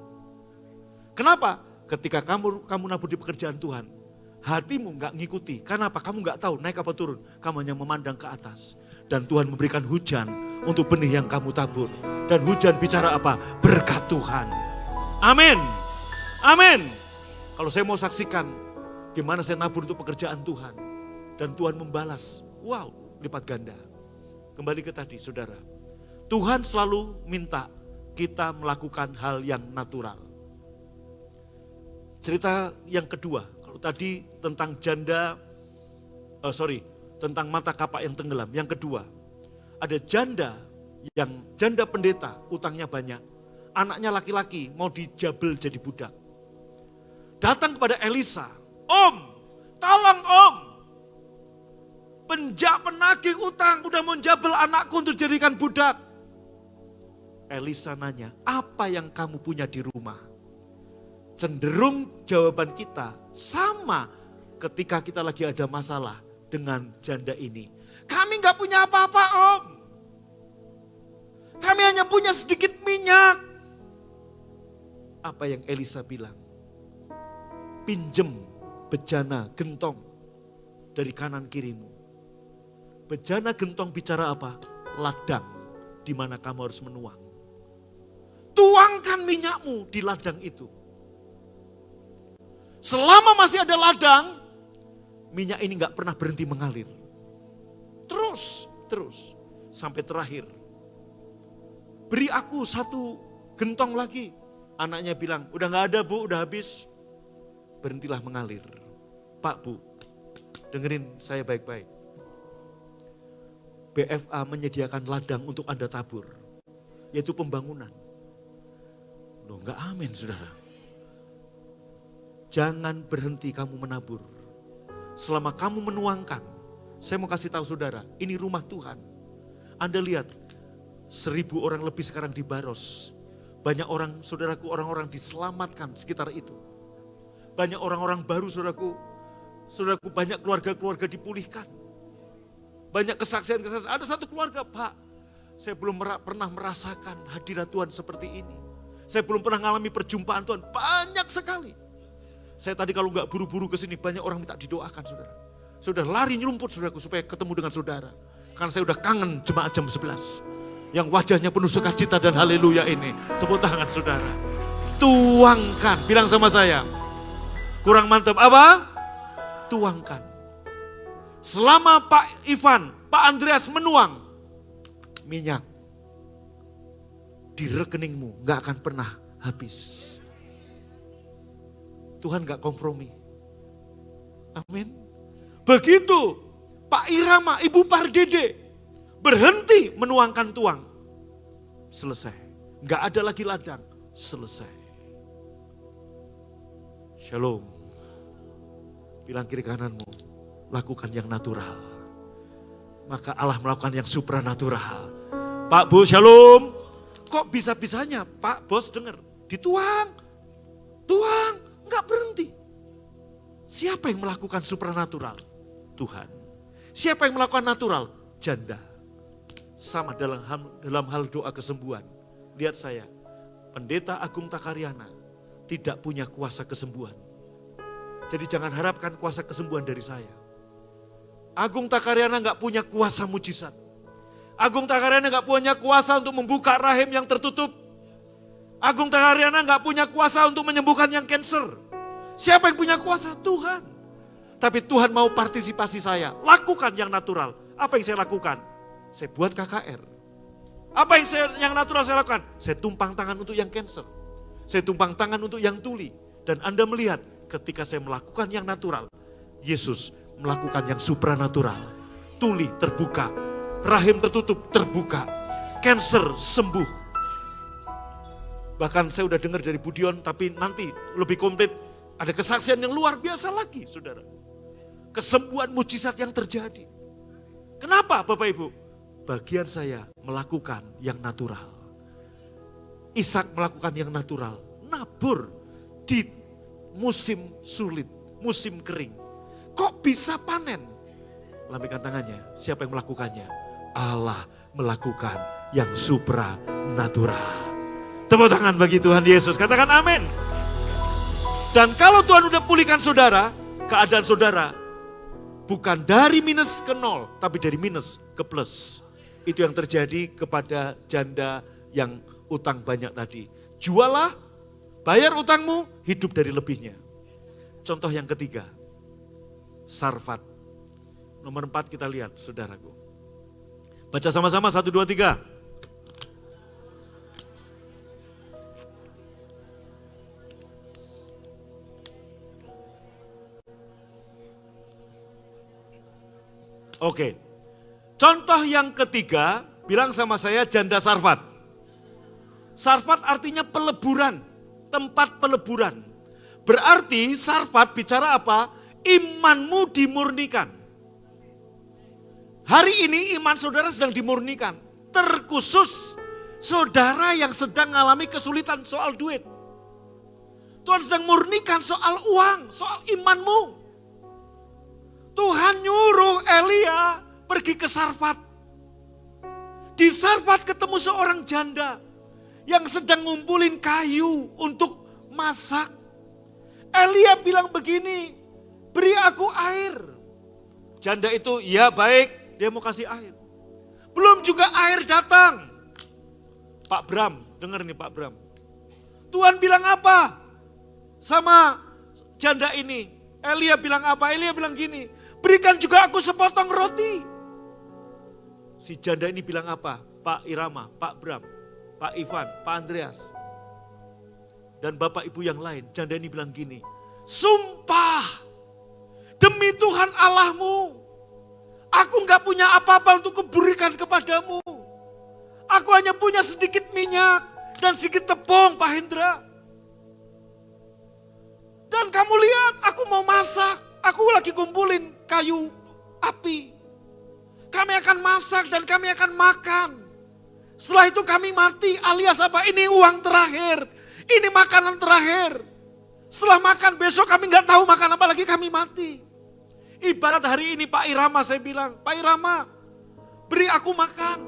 Kenapa? Ketika kamu nabur di pekerjaan Tuhan, hatimu gak ngikuti. Kenapa? Kamu gak tahu naik apa turun. Kamu hanya memandang ke atas. Dan Tuhan memberikan hujan untuk benih yang kamu tabur. Dan hujan bicara apa? Berkat Tuhan. Amin. Amin. Kalau saya mau saksikan gimana saya nabur untuk pekerjaan Tuhan. Dan Tuhan membalas. Wow, lipat ganda. Kembali ke tadi, saudara. Tuhan selalu minta kita melakukan hal yang natural. Cerita yang kedua, kalau tadi tentang tentang mata kapak yang tenggelam. Yang kedua, ada janda pendeta, utangnya banyak. Anaknya laki-laki mau dijabel jadi budak. Datang kepada Elisa, "Om, tolong Om. Penagih utang udah mau jabel anakku untuk jadikan budak." Elisa nanya, "Apa yang kamu punya di rumah?" Cenderung jawaban kita sama ketika kita lagi ada masalah dengan janda ini. Kami gak punya apa-apa Om. Kami hanya punya sedikit minyak. Apa yang Elisa bilang? Pinjem bejana gentong dari kanan kirimu. Bejana gentong bicara apa? Ladang di mana kamu harus menuang. Tuangkan minyakmu di ladang itu. Selama masih ada ladang, minyak ini gak pernah berhenti mengalir. Terus, sampai terakhir. Beri aku 1 gentong lagi. Anaknya bilang, udah gak ada Bu, udah habis. Berhentilah mengalir. Pak Bu, dengerin saya baik-baik. BFA menyediakan ladang untuk Anda tabur. Yaitu pembangunan. Loh gak amin saudara. Jangan berhenti kamu menabur. Selama kamu menuangkan, saya mau kasih tahu saudara, ini rumah Tuhan. Anda lihat, 1.000 orang lebih sekarang di Baros. Banyak orang, saudaraku, orang-orang diselamatkan sekitar itu. Banyak orang-orang baru, saudaraku, banyak keluarga-keluarga dipulihkan. Banyak kesaksian-kesaksian. Ada satu keluarga, Pak, saya belum pernah merasakan hadirat Tuhan seperti ini. Saya belum pernah mengalami perjumpaan Tuhan, banyak sekali. Saya tadi kalau nggak buru-buru ke sini banyak orang minta didoakan saudara. Sudah lari nyelumput saudaraku supaya ketemu dengan saudara. Karena saya udah kangen jemaat jam 11. Yang wajahnya penuh sukacita dan haleluya ini. Tepuk tangan saudara. Tuangkan, bilang sama saya. Kurang mantap apa? Tuangkan. Selama Pak Ivan, Pak Andreas menuang minyak. Di rekeningmu nggak akan pernah habis. Tuhan gak kompromi. Amin. Begitu Pak Irama, Ibu Pardede berhenti menuangkan tuang. Selesai. Gak ada lagi ladang. Selesai. Shalom. Bilang kiri kananmu, lakukan yang natural. Maka Allah melakukan yang supranatural. Pak Bu, shalom. Kok bisa-bisanya Pak Bos dengar? Dituang. Tuang. Enggak berhenti. Siapa yang melakukan supranatural? Tuhan. Siapa yang melakukan natural? Janda. Sama dalam hal doa kesembuhan. Lihat saya, Pendeta Agung Takaryana tidak punya kuasa kesembuhan. Jadi jangan harapkan kuasa kesembuhan dari saya. Agung Takaryana nggak punya kuasa mujizat. Agung Takaryana nggak punya kuasa untuk membuka rahim yang tertutup. Agung Takaryana nggak punya kuasa untuk menyembuhkan yang cancer. Siapa yang punya kuasa? Tuhan. Tapi Tuhan mau partisipasi saya. Lakukan yang natural. Apa yang saya lakukan? Saya buat KKR. Apa yang natural saya lakukan? Saya tumpang tangan untuk yang cancer. Saya tumpang tangan untuk yang tuli. Dan Anda melihat ketika saya melakukan yang natural, Yesus melakukan yang supranatural. Tuli terbuka, rahim tertutup terbuka, cancer sembuh. Bahkan saya udah dengar dari Budion, tapi nanti lebih komplit. Ada kesaksian yang luar biasa lagi, saudara. Kesembuhan mujizat yang terjadi. Kenapa Bapak Ibu? Bagian saya melakukan yang natural. Ishak melakukan yang natural. Nabur di musim sulit, musim kering. Kok bisa panen? Lambaikan tangannya, siapa yang melakukannya? Allah melakukan yang supranatural. Tepuk tangan bagi Tuhan Yesus, katakan amin. Dan kalau Tuhan udah pulihkan saudara, keadaan saudara bukan dari minus ke nol, tapi dari minus ke plus. Itu yang terjadi kepada janda yang utang banyak tadi. Jualah, bayar utangmu, hidup dari lebihnya. Contoh yang ketiga, Sarfat. Nomor 4 kita lihat, saudaraku. Baca sama-sama, 1, 2, 3. Oke, contoh yang ketiga, bilang sama saya janda Sarfat. Sarfat artinya peleburan, tempat peleburan. Berarti Sarfat bicara apa? Imanmu dimurnikan. Hari ini iman saudara sedang dimurnikan. Terkhusus saudara yang sedang mengalami kesulitan soal duit. Tuhan sedang murnikan soal uang, soal imanmu. Tuhan nyuruh Elia pergi ke Sarfat. Di Sarfat ketemu seorang janda yang sedang ngumpulin kayu untuk masak. Elia bilang begini, beri aku air. Janda itu, ya baik, dia mau kasih air. Belum juga air datang. Pak Bram, dengar nih Pak Bram. Tuhan bilang apa sama janda ini? Elia bilang apa? Elia bilang gini, berikan juga aku sepotong roti. Si janda ini bilang apa? Pak Irama, Pak Bram, Pak Ivan, Pak Andreas. Dan Bapak Ibu yang lain, janda ini bilang gini, sumpah demi Tuhan Allahmu, aku gak punya apa-apa untuk kuberikan kepadamu. Aku hanya punya sedikit minyak dan sedikit tepung, Pak Hendra. Dan kamu lihat, aku mau masak, aku lagi kumpulin kayu api. Kami akan masak dan kami akan makan. Setelah itu kami mati, alias apa? Ini uang terakhir. Ini makanan terakhir. Setelah makan besok kami gak tahu makan apa lagi, kami mati. Ibarat hari ini Pak Irama saya bilang, Pak Irama beri aku makan.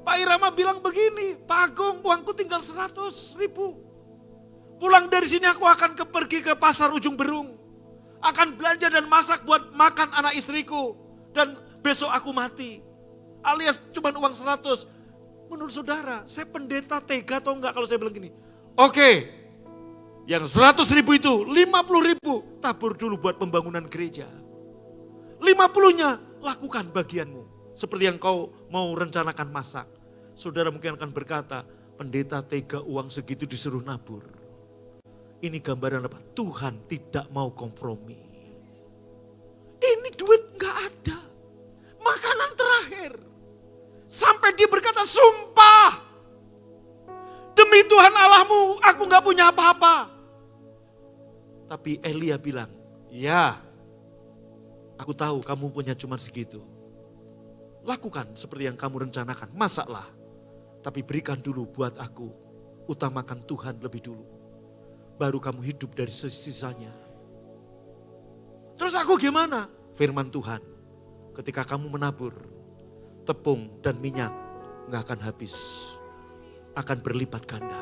Pak Irama bilang begini, Pak Agung uangku tinggal 100.000. Pulang dari sini aku akan pergi ke pasar Ujung Berung. Akan belanja dan masak buat makan anak istriku. Dan besok aku mati. Alias cuma uang 100. Menurut saudara, saya pendeta tega atau enggak kalau saya bilang gini. Oke, yang 100.000 itu 50.000 tabur dulu buat pembangunan gereja. 50-nya lakukan bagianmu. Seperti yang kau mau rencanakan masak. Saudara mungkin akan berkata, pendeta tega uang segitu disuruh nabur. Ini gambaran apa? Tuhan tidak mau kompromi. Ini duit gak ada. Makanan terakhir. Sampai dia berkata, sumpah. Demi Tuhan Allahmu, aku gak punya apa-apa. Tapi Elia bilang, ya, aku tahu kamu punya cuma segitu. Lakukan seperti yang kamu rencanakan, masaklah. Tapi berikan dulu buat aku, utamakan Tuhan lebih dulu. Baru kamu hidup dari sisanya. Terus aku gimana? Firman Tuhan, ketika kamu menabur, tepung dan minyak gak akan habis. Akan berlipat ganda.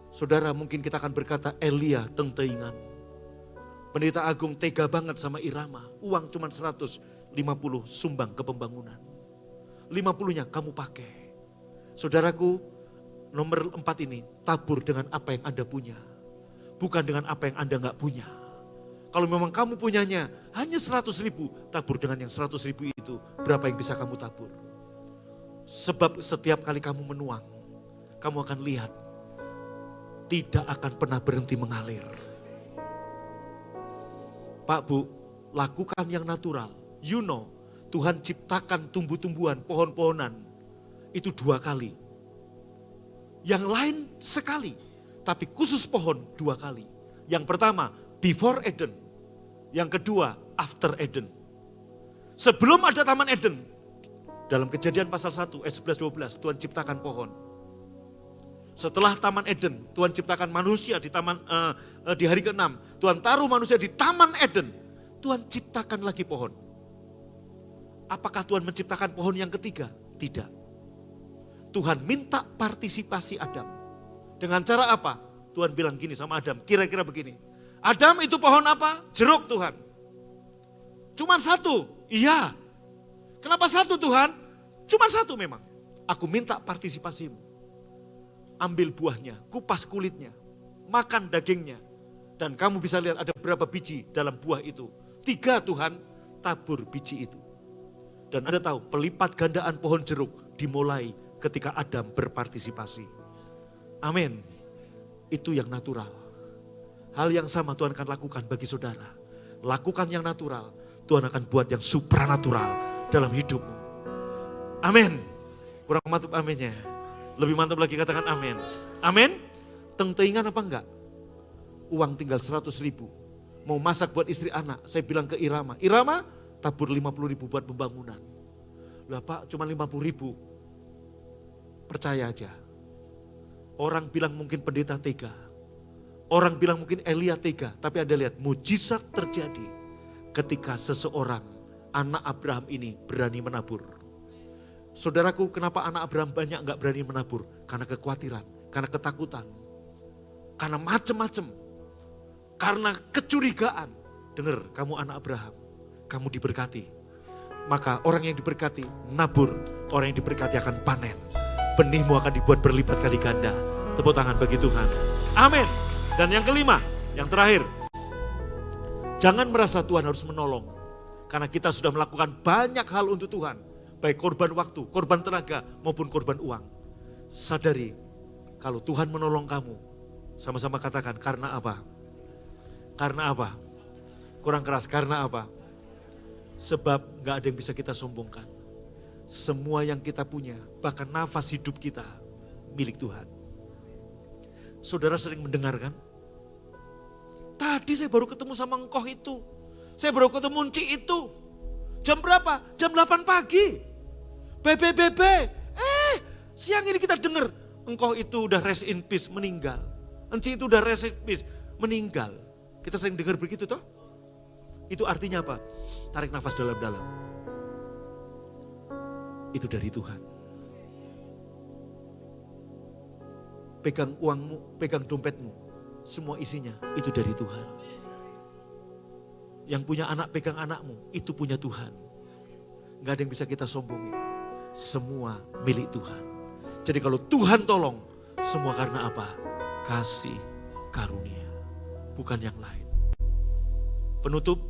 Saudara, mungkin kita akan berkata Elia tenteingan. Pendeta Agung tega banget sama Irama. Uang cuma 150 sumbang ke pembangunan. 50-nya kamu pakai. Saudaraku, nomor 4 ini, tabur dengan apa yang Anda punya. Bukan dengan apa yang Anda nggak punya. Kalau memang kamu punyanya hanya 100.000, tabur dengan yang 100.000 itu. Berapa yang bisa kamu tabur? Sebab setiap kali kamu menuang, kamu akan lihat tidak akan pernah berhenti mengalir. Pak Bu, lakukan yang natural. You know, Tuhan ciptakan tumbuh-tumbuhan, pohon-pohonan itu 2 kali. Yang lain sekali, tapi khusus pohon 2 kali. Yang pertama, before Eden. Yang kedua, after Eden. Sebelum ada Taman Eden, dalam Kejadian pasal 1 ayat 11-12, Tuhan ciptakan pohon. Setelah Taman Eden, Tuhan ciptakan manusia di di hari ke-6. Tuhan taruh manusia di Taman Eden. Tuhan ciptakan lagi pohon. Apakah Tuhan menciptakan pohon yang ketiga? Tidak. Tuhan minta partisipasi Adam. Dengan cara apa? Tuhan bilang gini sama Adam, kira-kira begini. Adam, itu pohon apa? Jeruk Tuhan. Cuman 1, iya. Kenapa 1 Tuhan? Cuman 1 memang. Aku minta partisipasimu. Ambil buahnya, kupas kulitnya, makan dagingnya. Dan kamu bisa lihat ada berapa biji dalam buah itu. 3 Tuhan, tabur biji itu. Dan Anda tahu, pelipat gandaan pohon jeruk dimulai ketika Adam berpartisipasi. Amin. Itu yang natural. Hal yang sama Tuhan akan lakukan bagi saudara. Lakukan yang natural, Tuhan akan buat yang supranatural dalam hidupmu. Amin. Kurang mantap aminnya. Lebih mantap lagi katakan amin. Amin. Teng-tengan apa enggak? Uang tinggal 100.000. Mau masak buat istri anak. Saya bilang ke Irama. Irama, tabur 50.000 buat pembangunan. Lah Pak, cuma 50.000. Percaya aja. Orang bilang mungkin pendeta tega. Orang bilang mungkin Elia tega. Tapi Anda lihat, mujizat terjadi ketika seseorang, anak Abraham ini berani menabur. Saudaraku, kenapa anak Abraham banyak enggak berani menabur? Karena kekhawatiran, karena ketakutan, karena macam-macam, karena kecurigaan. Dengar, kamu anak Abraham, kamu diberkati. Maka orang yang diberkati nabur, orang yang diberkati akan panen. Benihmu akan dibuat berlipat kali ganda. Tepuk tangan bagi Tuhan. Amin. Dan yang kelima, yang terakhir. Jangan merasa Tuhan harus menolong. Karena kita sudah melakukan banyak hal untuk Tuhan. Baik korban waktu, korban tenaga, maupun korban uang. Sadari, kalau Tuhan menolong kamu, sama-sama katakan, karena apa? Karena apa? Kurang keras, karena apa? Sebab gak ada yang bisa kita sombongkan. Semua yang kita punya, bahkan nafas hidup kita, milik Tuhan. Saudara sering mendengar kan? Tadi saya baru ketemu sama engkoh itu. Saya baru ketemu Enci itu. Jam berapa? Jam 8 pagi. Bebe, siang ini kita dengar engkau itu udah rest in peace, meninggal. Enci itu udah rest in peace, meninggal. Kita sering dengar begitu toh? Itu artinya apa? Tarik nafas dalam-dalam. Itu dari Tuhan. Pegang uangmu, pegang dompetmu, semua isinya itu dari Tuhan. Yang punya anak pegang anakmu, itu punya Tuhan. Gak ada yang bisa kita sombongin. Semua milik Tuhan. Jadi kalau Tuhan tolong, semua karena apa? Kasih karunia, bukan yang lain. Penutup,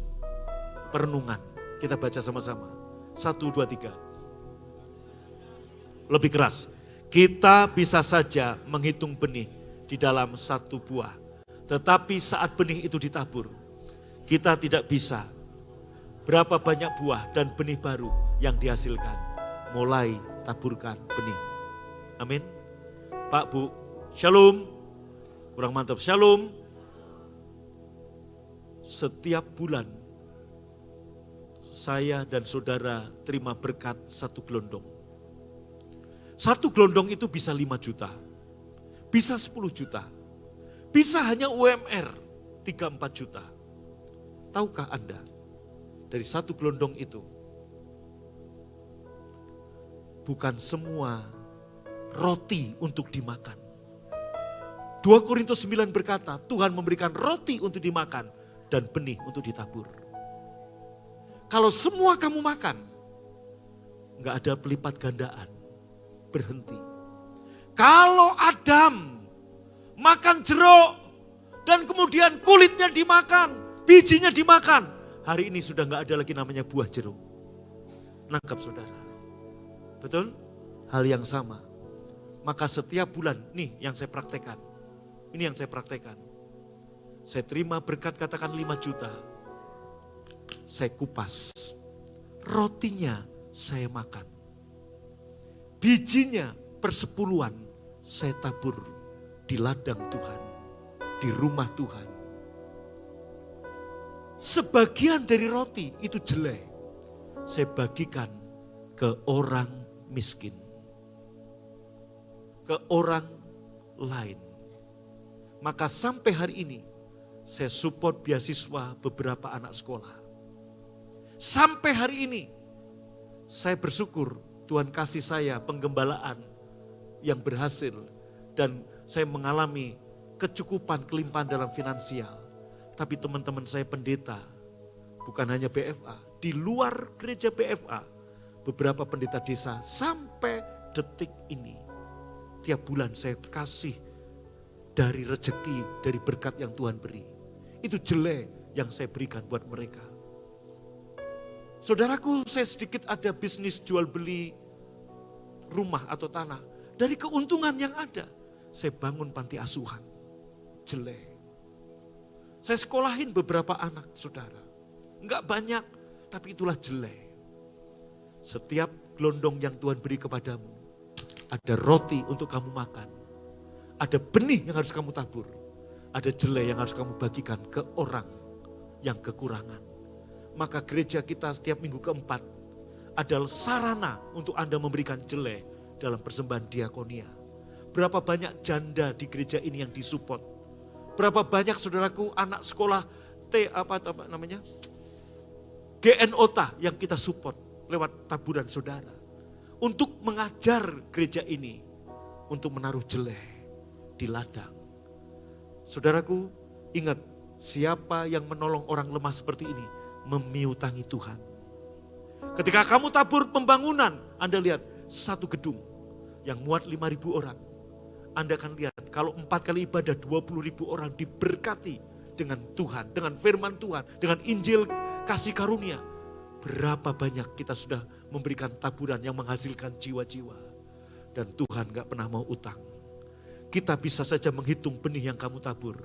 perenungan. Kita baca sama-sama. 1, 2, 3. Lebih keras. Kita bisa saja menghitung benih di dalam 1 buah. Tetapi saat benih itu ditabur, kita tidak bisa berapa banyak buah dan benih baru yang dihasilkan. Mulai taburkan benih. Amin. Pak, Bu, shalom. Kurang mantap, shalom. Setiap bulan saya dan saudara terima berkat 1 gelondong. 1 gelondong itu bisa 5 juta. Bisa 10 juta. Bisa hanya UMR 3-4 juta. Tahukah Anda, dari 1 gelondong itu, bukan semua roti untuk dimakan. 2 Korintus 9 berkata, Tuhan memberikan roti untuk dimakan dan benih untuk ditabur. Kalau semua kamu makan, nggak ada pelipat gandaan, berhenti. Kalau Adam makan jeruk dan kemudian kulitnya dimakan, bijinya dimakan, hari ini sudah nggak ada lagi namanya buah jeruk. Nangkap saudara, betul? Hal yang sama. Maka setiap bulan, nih yang saya praktekkan, ini yang saya praktekkan. Saya terima berkat katakan 5 juta. Saya kupas, rotinya saya makan, bijinya persepuluhan saya tabur di ladang Tuhan, di rumah Tuhan. Sebagian dari roti itu jelek, saya bagikan ke orang miskin, ke orang lain. Maka sampai hari ini saya support beasiswa beberapa anak sekolah. Sampai hari ini saya bersyukur Tuhan kasih saya penggembalaan yang berhasil dan saya mengalami kecukupan kelimpahan dalam finansial. Tapi teman-teman saya pendeta, bukan hanya BFA, di luar gereja BFA, beberapa pendeta desa sampai detik ini, tiap bulan saya kasih dari rezeki, dari berkat yang Tuhan beri. Itu jelek yang saya berikan buat mereka. Saudaraku, saya sedikit ada bisnis jual beli rumah atau tanah. Dari keuntungan yang ada, saya bangun panti asuhan. Jelek. Saya sekolahin beberapa anak saudara. Enggak banyak, tapi itulah jelek. Setiap gelondong yang Tuhan beri kepadamu, ada roti untuk kamu makan. Ada benih yang harus kamu tabur. Ada jelek yang harus kamu bagikan ke orang yang kekurangan. Maka gereja kita setiap minggu keempat adalah sarana untuk Anda memberikan jelek dalam persembahan diakonia. Berapa banyak janda di gereja ini yang disupport. Berapa banyak saudaraku anak sekolah GNOTA yang kita support lewat taburan saudara. Untuk mengajar gereja ini untuk menaruh jelek di ladang. Saudaraku, ingat, siapa yang menolong orang lemah seperti ini memiutangi Tuhan. Ketika kamu tabur pembangunan, Anda lihat satu gedung yang muat 5.000 orang. Anda akan lihat kalau 4 kali ibadah 20.000 orang diberkati dengan Tuhan, dengan firman Tuhan, dengan Injil kasih karunia. Berapa banyak kita sudah memberikan taburan yang menghasilkan jiwa-jiwa. Dan Tuhan gak pernah mau utang. Kita bisa saja menghitung benih yang kamu tabur.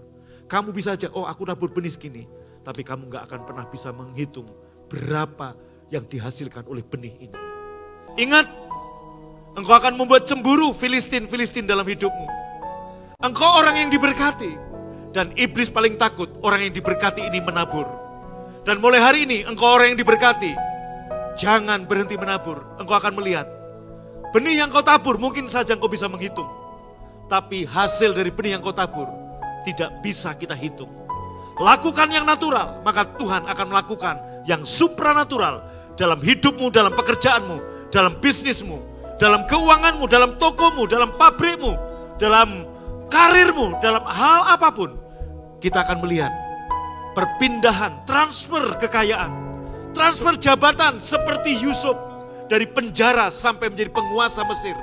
Kamu bisa aja, oh aku tabur benih segini. Tapi kamu gak akan pernah bisa menghitung berapa yang dihasilkan oleh benih ini. Ingat, engkau akan membuat cemburu Filistin dalam hidupmu. Engkau orang yang diberkati. Dan iblis paling takut orang yang diberkati ini menabur. Dan mulai hari ini engkau orang yang diberkati. Jangan berhenti menabur. Engkau akan melihat. Benih yang kau tabur mungkin saja engkau bisa menghitung. Tapi hasil dari benih yang kau tabur tidak bisa kita hitung. Lakukan yang natural, maka Tuhan akan melakukan yang supranatural dalam hidupmu, dalam pekerjaanmu, dalam bisnismu, dalam keuanganmu, dalam tokomu, dalam pabrikmu, dalam karirmu, dalam hal apapun. Kita akan melihat perpindahan, transfer kekayaan, transfer jabatan seperti Yusuf dari penjara sampai menjadi penguasa Mesir.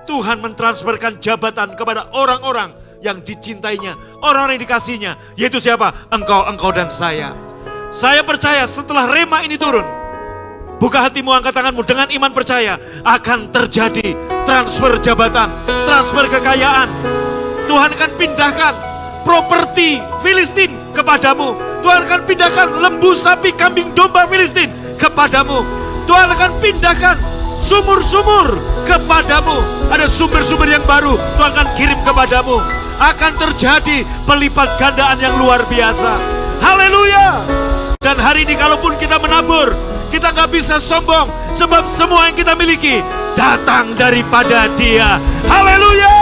Tuhan mentransferkan jabatan kepada orang-orang yang dicintainya, orang-orang yang dikasihnya, yaitu siapa? Engkau dan saya. Saya percaya setelah rema ini turun, buka hatimu, angkat tanganmu, dengan iman percaya akan terjadi transfer jabatan, transfer kekayaan. Tuhan akan pindahkan properti Filistin kepadamu. Tuhan akan pindahkan lembu, sapi, kambing, domba Filistin kepadamu. Tuhan akan pindahkan sumur-sumur kepadamu. Ada sumber-sumber yang baru Tuhan akan kirim kepadamu. Akan terjadi pelipat gandaan yang luar biasa. Haleluya. Dan hari ini kalaupun kita menabur, kita gak bisa sombong. Sebab semua yang kita miliki datang daripada Dia. Haleluya.